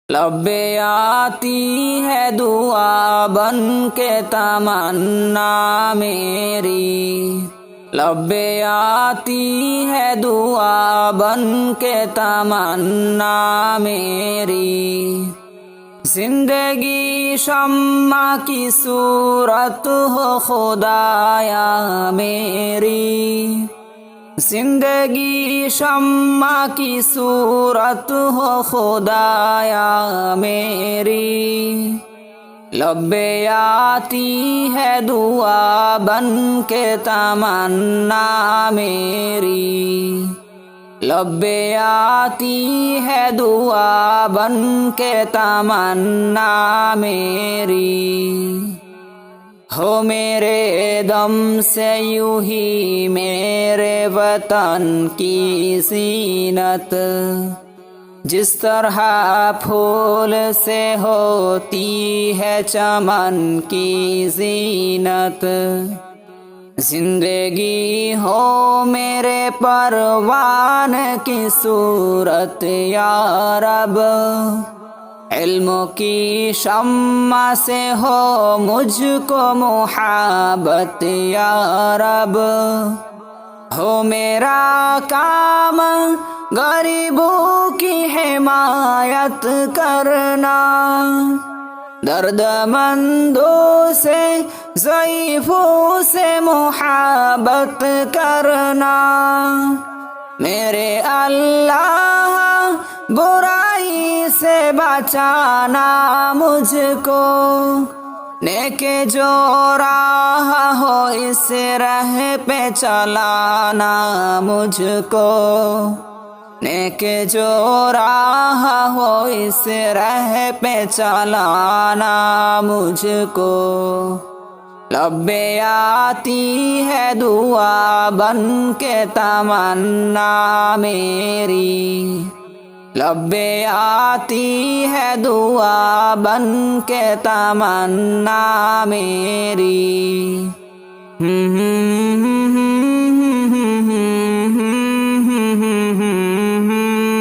لبے آتی ہے دعا بن کے تمنا میری، لبے آتی ہے دعا بن کے تمنا میری، زندگی شمع کی صورت ہو خدایا میری، زندگی شمع کی صورت ہو خدایا میری، لبے آتی ہے دعا بن کے تمنا میری، لبے آتی ہے دعا بن کے تمنا میری، ہو میرے دم سے یوں ہی میرے وطن کی زینت، جس طرح پھول سے ہوتی ہے چمن کی زینت، زندگی ہو میرے پروان کی صورت یا رب، علم کی شمع سے ہو مجھ کو محبت یا رب، ہو میرا کام غریبوں کی حمایت کرنا، درد مندوں سے ضعیفوں سے محبت کرنا، میرے اللہ برائی سے بچانا مجھ کو، نیک جو راہ ہو اس راہ پہ چلانا مجھ کو، نیک جو راہ ہو اس راہ پہ چلانا مجھ کو، لبے آتی ہے دعا بن کے تمنا میری، لبے آتی ہے دعا بن کے تمنا میری،